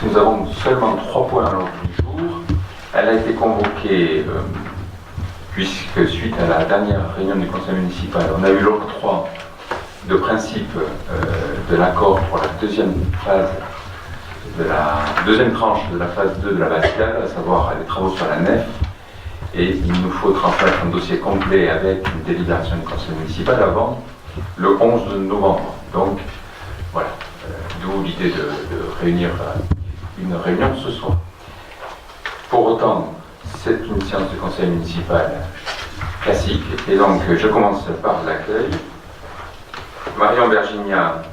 puisque nous avons seulement 3 points à l'ordre du jour. Elle a été convoquée, puisque suite à la dernière réunion du conseil municipal, on a eu l'octroi de principe de l'accord pour la deuxième phase, de la deuxième tranche de la phase 2 de la Bastille, à savoir les travaux sur la nef. Et il nous faut transmettre un dossier complet avec une délibération du conseil municipal avant le 11 novembre. Donc, voilà, d'où l'idée de réunir une réunion ce soir. Pour autant, c'est une séance du conseil municipal classique, et donc je commence par l'accueil. Marion Bergigna,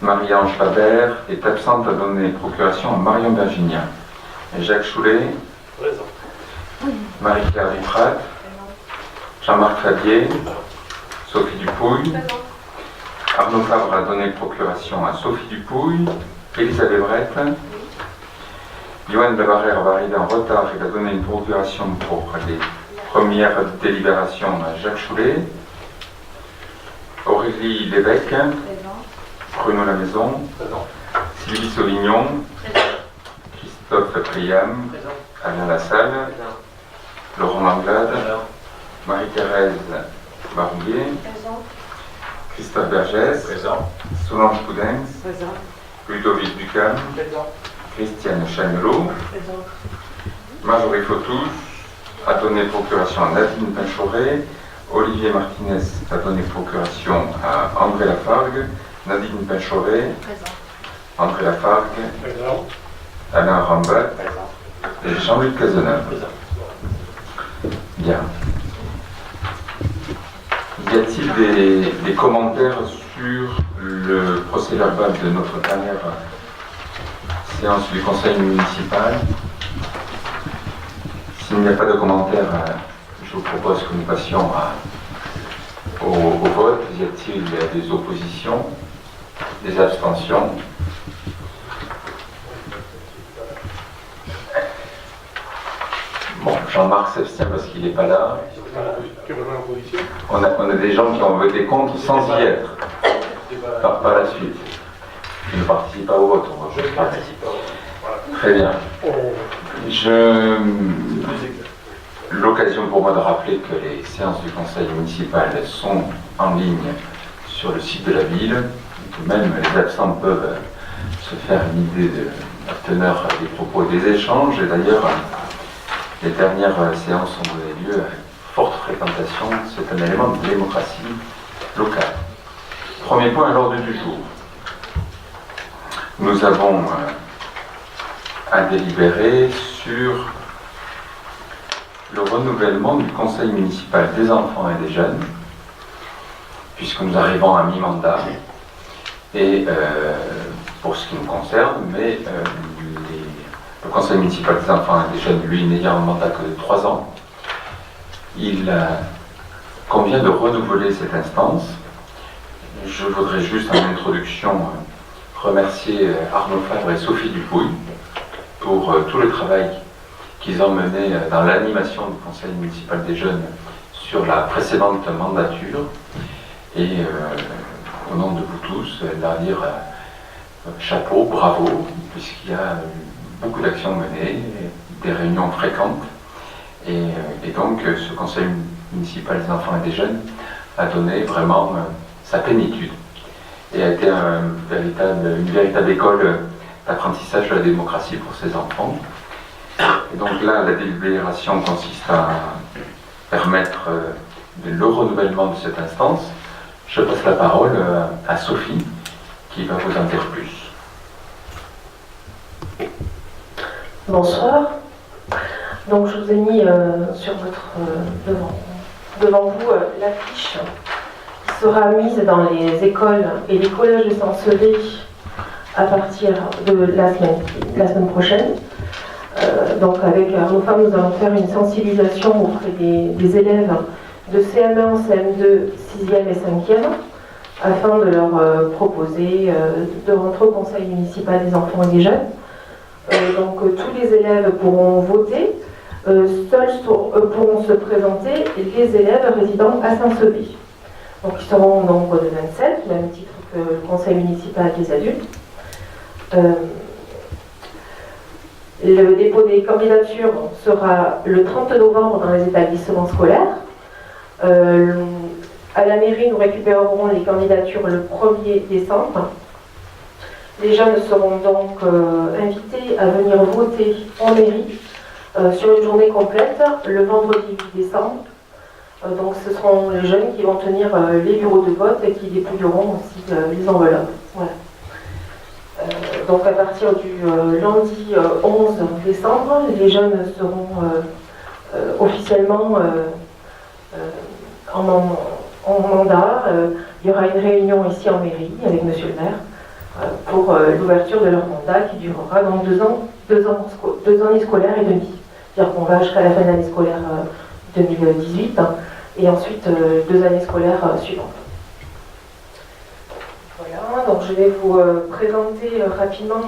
Marie-Ange Faber est absente à donner procuration à Marion Bergigna. Et Jacques Choulet, présent. Marie-Claire Duprat, Jean-Marc Fabier, Sophie Dupouille, Arnaud Favre a donné procuration à Sophie Dupouille, Elisabeth Brett, Yoann de Barrère va arriver en retard, il a donné une procuration pour les premières délibérations à Jacques Choulet, Aurélie Lévesque, Bruno Lamaison, Sylvie Sauvignon, Christophe Priam, Alain Lassalle, Laurent Langlade, Marie-Thérèse Barouillet, Christophe Bergès, Solange Poudens, Ludovic Ducam, Christiane Chagnelot, Marjorie Fotous a donné procuration à Nadine Pinchoret, Olivier Martinez a donné procuration à André Lafargue, Nadine Pinchoret, André Lafargue, Alain Rambat et Jean-Luc Cazeneuve. Bien. Y a-t-il des commentaires sur le procès-verbal de notre dernière séance du conseil municipal? S'il n'y a pas de commentaires, je vous propose que nous passions au vote. Y a-t-il des oppositions, des abstentions? Bon, Jean-Marc s'abstient parce qu'il n'est pas là. On a des gens qui ont voté contre sans y être, par la suite. Ils ne participent pas au vote. Je participe au vote. Très bien. L'occasion pour moi de rappeler que les séances du conseil municipal sont en ligne sur le site de la ville, et que même les absents peuvent se faire une idée de la teneur des propos et des échanges. Et d'ailleurs, les dernières séances ont donné lieu à forte fréquentation. C'est un élément de démocratie locale. Premier point à l'ordre du jour. Nous avons à délibérer sur le renouvellement du conseil municipal des enfants et des jeunes, puisque nous arrivons à mi-mandat, et pour ce qui nous concerne, mais le conseil municipal des enfants et des jeunes, lui, n'ayant un mandat que de 3 ans, il convient de renouveler cette instance. Je voudrais juste en introduction remercier Arnaud Favre et Sophie Dupouille pour tout le travail qu'ils ont mené dans l'animation du conseil municipal des jeunes sur la précédente mandature. Et au nom de vous tous, leur dire chapeau, bravo, puisqu'il y a beaucoup d'actions menées, des réunions fréquentes. Et donc ce conseil municipal des enfants et des jeunes a donné vraiment sa plénitude et a été une véritable école d'apprentissage de la démocratie pour ces enfants. Et donc là, la délibération consiste à permettre le renouvellement de cette instance. Je passe la parole à Sophie, qui va vous en dire plus. Bonsoir. Donc je vous ai mis sur devant vous l'affiche qui sera mise dans les écoles et les collèges de Sanceré à partir de la semaine prochaine. Donc avec Arnaud Favre, nous allons faire une sensibilisation auprès des élèves de CM1, CM2, 6e et 5e afin de leur proposer de rentrer au conseil municipal des enfants et des jeunes. Donc tous les élèves pourront voter, seuls pourront se présenter les élèves résidant à Saint-Sevé. Donc ils seront au nombre de 27, au même titre que le conseil municipal des adultes. Le dépôt des candidatures sera le 30 novembre dans les établissements scolaires. À la mairie, nous récupérerons les candidatures le 1er décembre. Les jeunes seront donc invités à venir voter en mairie sur une journée complète le vendredi 8 décembre. Donc ce seront les jeunes qui vont tenir les bureaux de vote et qui dépouilleront aussi les enveloppes. Voilà. Donc à partir du lundi 11 décembre, les jeunes seront officiellement en mandat. Il y aura une réunion ici en mairie avec monsieur le maire pour l'ouverture de leur mandat qui durera donc 2 années scolaires et demi. C'est-à-dire qu'on va jusqu'à la fin de l'année scolaire 2018 et ensuite 2 années scolaires suivantes. Voilà, donc je vais vous présenter rapidement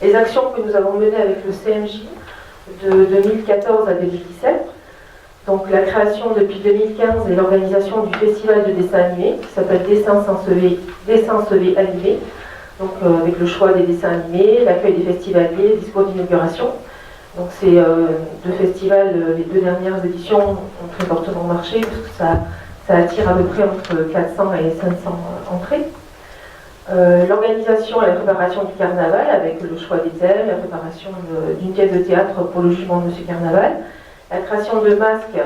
les actions que nous avons menées avec le CMJ de 2014 à 2017. Donc la création depuis 2015 et l'organisation du festival de dessin animé qui s'appelle Dessin Sensevé Animé. Donc avec le choix des dessins animés, l'accueil des festivaliers, les discours d'inauguration. Donc ces 2 festivals, les 2 dernières éditions ont très fortement marché parce que ça attire à peu près entre 400 et 500 entrées. L'organisation et la préparation du carnaval avec le choix des thèmes, la préparation d'une pièce de théâtre pour le jugement de ce carnaval, la création de masques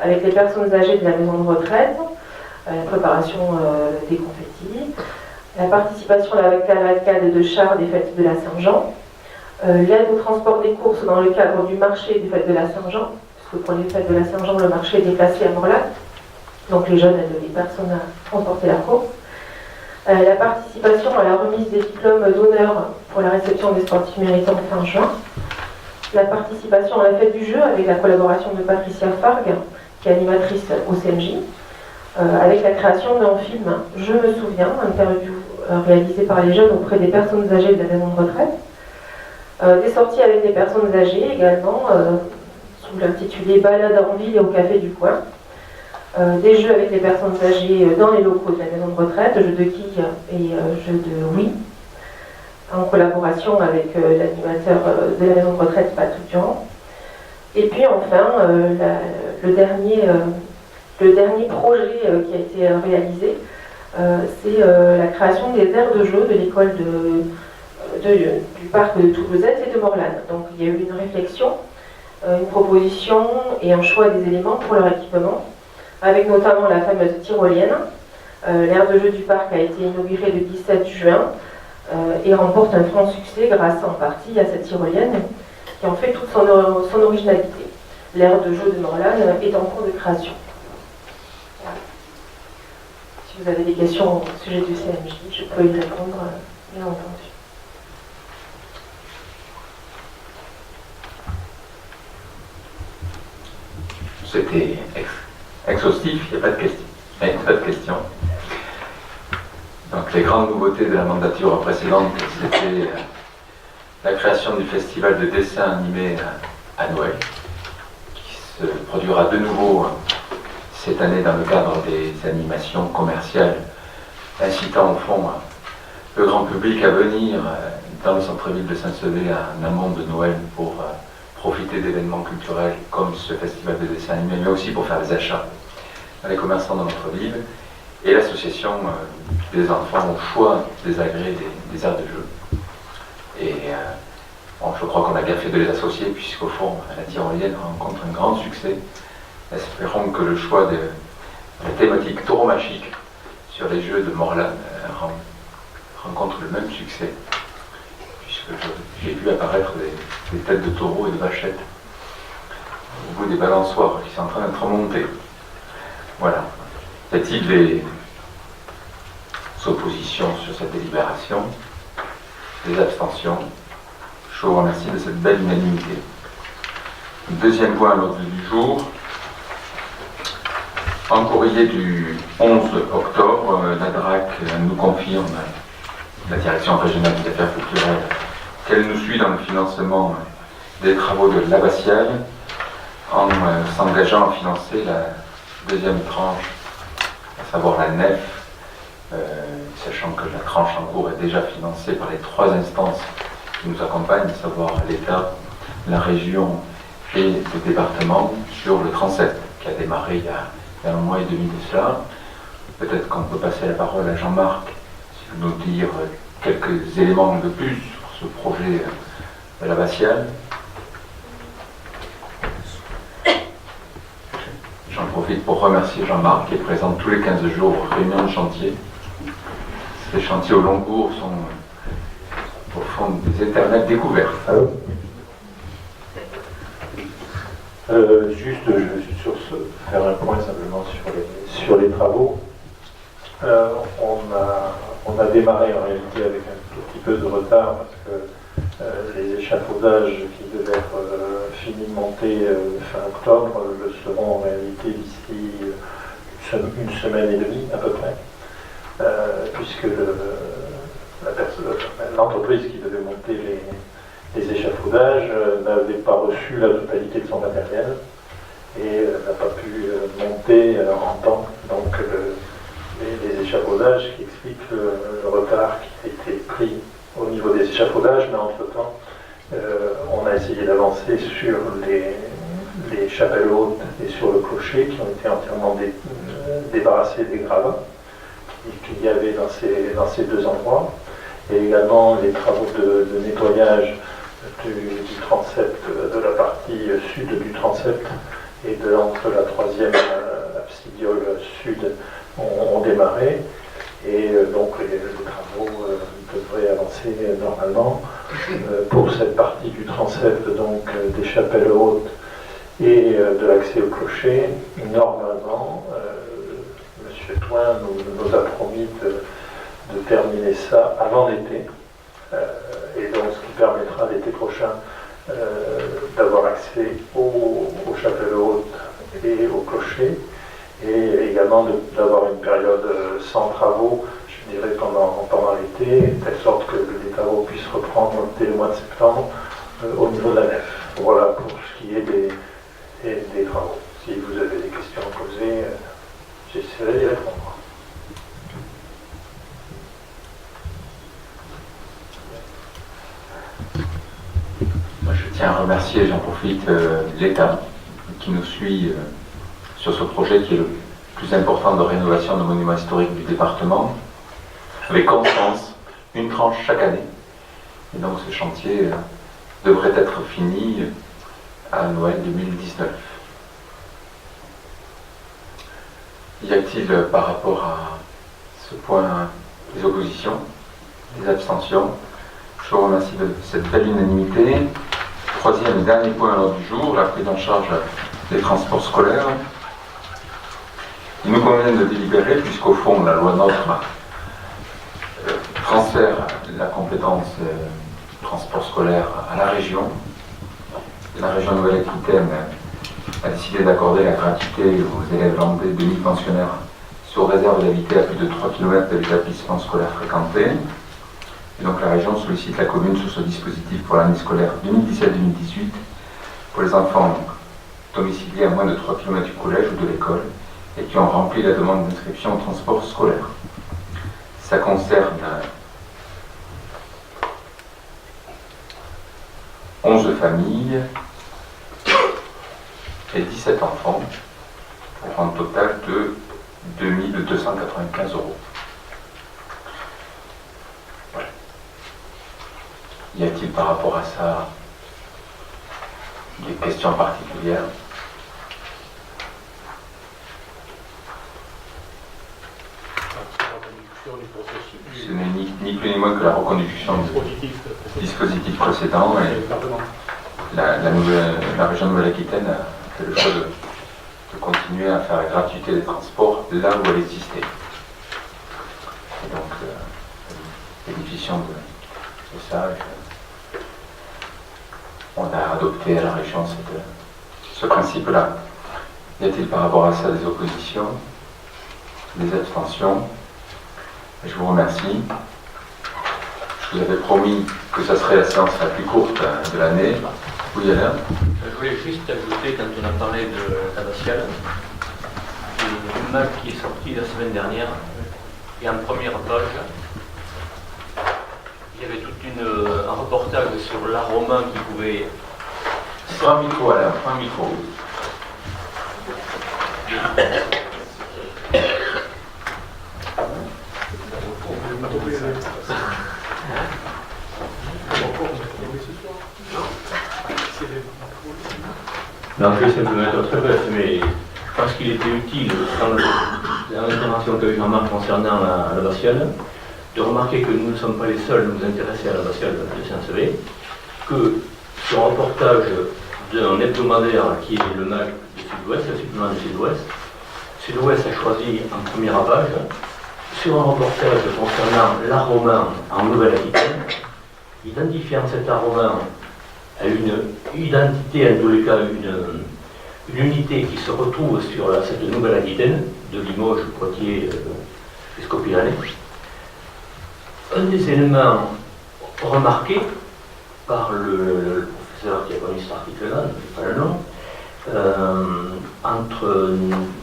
avec les personnes âgées de la maison de retraite, la préparation des confettis, la participation à la cavalcade de chars des fêtes de la Saint-Jean, l'aide au transport des courses dans le cadre du marché des fêtes de la Saint-Jean, puisque pour les fêtes de la Saint-Jean, le marché est déplacé à Morlaix, donc les jeunes aident les personnes à transporter la course. La participation à la remise des diplômes d'honneur pour la réception des sportifs méritants fin juin. La participation à la fête du jeu avec la collaboration de Patricia Fargue, qui est animatrice au CMJ, avec la création d'un film Je me souviens, interview réalisé par les jeunes auprès des personnes âgées de la maison de retraite. Des sorties avec des personnes âgées également, sous l'intitulé Balade en ville et au café du coin. Des jeux avec les personnes âgées dans les locaux de la maison de retraite, jeux de quilles et jeux de oui, en collaboration avec l'animateur de la maison de retraite Patrick Durand. Et puis enfin, le dernier projet qui a été réalisé, c'est la création des aires de jeu de l'école du parc de Toulousette et de Morlaix. Donc il y a eu une réflexion, une proposition et un choix des éléments pour leur équipement, avec notamment la fameuse tyrolienne. L'aire de jeu du parc a été inaugurée le 17 juin et remporte un franc succès grâce en partie à cette tyrolienne qui en fait toute son originalité. L'aire de jeu de Morlaix est en cours de création. Voilà. Si vous avez des questions au sujet du CMJ, je peux y répondre, bien entendu. C'était exhaustif, il n'y a pas de questions. Pas de questions. Donc les grandes nouveautés de la mandature précédente, c'était la création du festival de dessin animé à Noël, qui se produira de nouveau cette année dans le cadre des animations commerciales, incitant au fond le grand public à venir dans le centre-ville de Saint-Sevé en amont de Noël pour profiter d'événements culturels comme ce festival de dessin animé, mais aussi pour faire des achats dans les commerçants de notre ville, et l'association des enfants au choix des agrès des aires de jeu. Et bon, je crois qu'on a bien fait de les associer, puisqu'au fond, la tyrolienne rencontre un grand succès. Espérons que le choix de la thématique tauromachique sur les jeux de Morlaix rencontre le même succès, puisque j'ai vu apparaître des têtes de taureaux et de vachettes au bout des balançoires qui sont en train d'être montées. Voilà. Y a-t-il des oppositions sur cette délibération? Des abstentions? Je vous remercie de cette belle unanimité. Deuxième point à l'ordre du jour. En courrier du 11 octobre, la DRAC nous confirme, la Direction régionale des affaires culturelles, qu'elle nous suit dans le financement des travaux de l'abbatiale en s'engageant à financer la deuxième tranche, à savoir la nef, sachant que la tranche en cours est déjà financée par les 3 instances qui nous accompagne, à savoir l'État, la région et le département, sur le transept qui a démarré il y a 1 mois et demi de cela. Peut-être qu'on peut passer la parole à Jean-Marc, s'il veut nous dire quelques éléments de plus sur ce projet de l'abbatiale. J'en profite pour remercier Jean-Marc qui est présent tous les 15 jours aux réunions de chantier. Ces chantiers au long cours sont au fond des éternelles découvertes. Allô. Juste faire un point simplement sur les travaux. On a démarré en réalité avec un tout petit peu de retard parce que les échafaudages qui devaient être finis de monter fin octobre le seront en réalité d'ici une semaine et demie à peu près, puisque l'entreprise qui devait monter les échafaudages n'avait pas reçu la totalité de son matériel et n'a pas pu monter en temps. Donc les échafaudages qui expliquent le retard qui a été pris au niveau des échafaudages, mais entre-temps, on a essayé d'avancer sur les chapelles hautes et sur le clocher qui ont été entièrement débarrassés des gravats qu'il y avait dans ces deux endroits, et également les travaux de nettoyage du transept, de la partie sud du transept et entre la troisième absidiole sud ont démarré, et donc les travaux devraient avancer normalement pour cette partie du transept, donc des chapelles hautes et de l'accès au clocher. Normalement, M. Toin nous a promis de terminer ça avant l'été, et donc ce qui permettra l'été prochain d'avoir accès aux chapelles hautes et au clocher, et également d'avoir une période sans travaux, je dirais pendant l'été, de telle sorte que les travaux puissent reprendre dès le mois de septembre au niveau de la nef. Voilà pour ce qui est des travaux. Si vous avez des questions à poser, j'essaierai d'y répondre. Moi, je tiens à remercier, j'en profite, l'État qui nous suit sur ce projet qui est le plus important de rénovation de monuments historiques du département, avec constance, une tranche chaque année. Et donc ce chantier devrait être fini à Noël 2019. Y a-t-il par rapport à ce point des oppositions, des abstentions? Je vous remercie de cette belle unanimité. Troisième et dernier point à l'ordre du jour, la prise en charge des transports scolaires. Il nous convient de délibérer, puisqu'au fond, la loi NOTRe transfère la compétence transport scolaire à la région. La région Nouvelle-Aquitaine a décidé d'accorder la gratuité aux élèves landais demi-pensionnaires sous réserve d'habiter à plus de 3 km de l'établissement scolaire fréquenté. Et donc la région sollicite la commune sur ce dispositif pour l'année scolaire 2017-2018 pour les enfants domiciliés à moins de 3 km du collège ou de l'école et qui ont rempli la demande d'inscription au transport scolaire. Ça concerne 11 familles et 17 enfants pour un total de 2 295 €. Voilà. Y a-t-il par rapport à ça des questions particulières? Ce n'est ni plus ni moins que la reconduction du dispositif précédent, et la région de Nouvelle-Aquitaine a fait le choix de continuer à faire la gratuité des transports là où elle existait. Et donc, bénéficiant de ça, on a adopté à la région ce principe-là. Y a-t-il par rapport à ça des oppositions, des abstentions? Je vous remercie. Je vous avais promis que ça serait la séance la plus courte de l'année. Oui, Alain? Je voulais juste ajouter, quand on a parlé de l'abbatiale, une image qui est sortie la semaine dernière, et en première page, il y avait un reportage reportage sur l'art romain qui pouvait... Prends un micro, Alain, prends un micro. Non, je vais simplement être très bref, mais je pense qu'il était utile, dans l'intervention que Jean-Marc concernant l'abbatiale, de remarquer que nous ne sommes pas les seuls à nous intéresser à l'abbatiale de Saint-Sevé, que sur un reportage d'un hebdomadaire qui est le MAC du Sud-Ouest, le supplément du Sud-Ouest, Sud-Ouest a choisi en première page, sur un reportage concernant l'art romain en Nouvelle-Aquitaine, identifiant cet art romain à une identité, en tous les cas une unité qui se retrouve sur cette Nouvelle-Aquitaine, de Limoges, Poitiers jusqu'au Pyrénées. Un des éléments remarqués par le professeur qui a connu cet article-là, je ne sais pas le nom, entre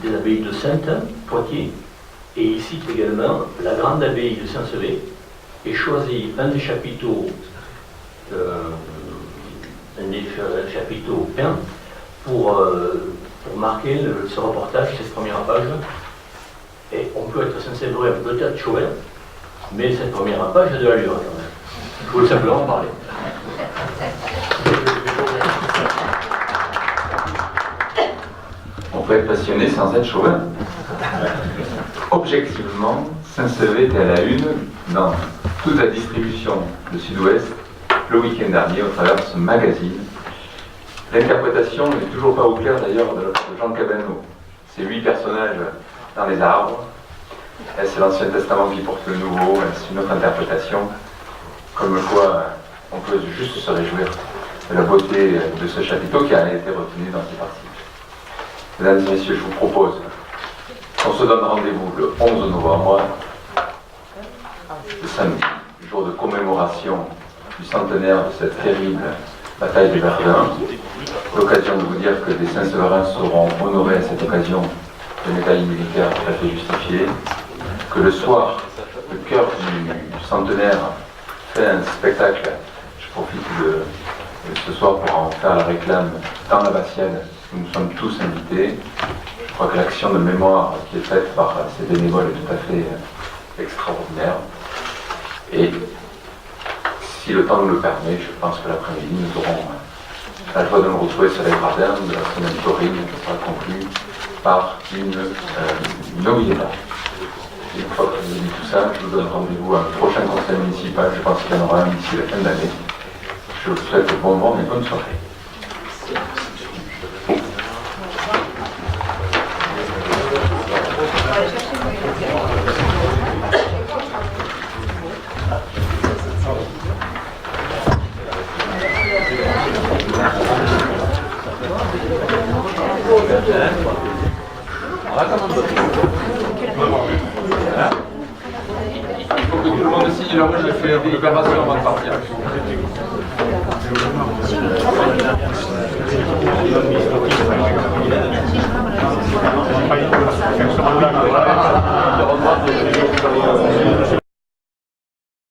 des abbayes de Saintes, Poitiers, et il cite également la grande abbaye de Saint-Sevé, et choisit un des chapiteaux peints pour marquer ce reportage, cette première page. Et on peut être sincèrement peut-être chauvin, mais cette première page a de l'allure quand même. Je voulais simplement en parler. On peut être passionné sans être chauvin. Objectivement, Saint-Sevé était à la une dans toute la distribution de Sud-Ouest le week-end dernier au travers de ce magazine. L'interprétation n'est toujours pas au clair d'ailleurs de Jean Cabanneau. Ces 8 personnages dans les arbres. Est-ce l'Ancien Testament qui porte le Nouveau? Est-ce une autre interprétation? Comme quoi, on peut juste se réjouir de la beauté de ce chapiteau qui a été retenu dans cet article. Mesdames et messieurs, je vous propose qu'on se donne rendez-vous le 11 novembre, le samedi, jour de commémoration du centenaire de cette terrible bataille de Verdun. L'occasion de vous dire que des Saint-Séverins seront honorés à cette occasion de médailles militaires tout à fait justifiées, que le soir, le cœur du centenaire fait un spectacle. Je profite de ce soir pour en faire la réclame dans l'abbatiale, où nous sommes tous invités. Je crois que l'action de mémoire qui est faite par ces bénévoles est tout à fait extraordinaire. Et si le temps nous le permet, je pense que l'après-midi, nous aurons la joie de nous retrouver sur les gradins de la semaine taurine qui sera conclue par une homiléta. Et une fois que je vous ai dit tout ça, je vous donne rendez-vous à un prochain conseil municipal. Je pense qu'il y en aura un d'ici la fin de l'année. Je vous souhaite bon vent et bonne soirée. Il faut que tout le monde signe, là moi j'ai fait l'opération avant de partir.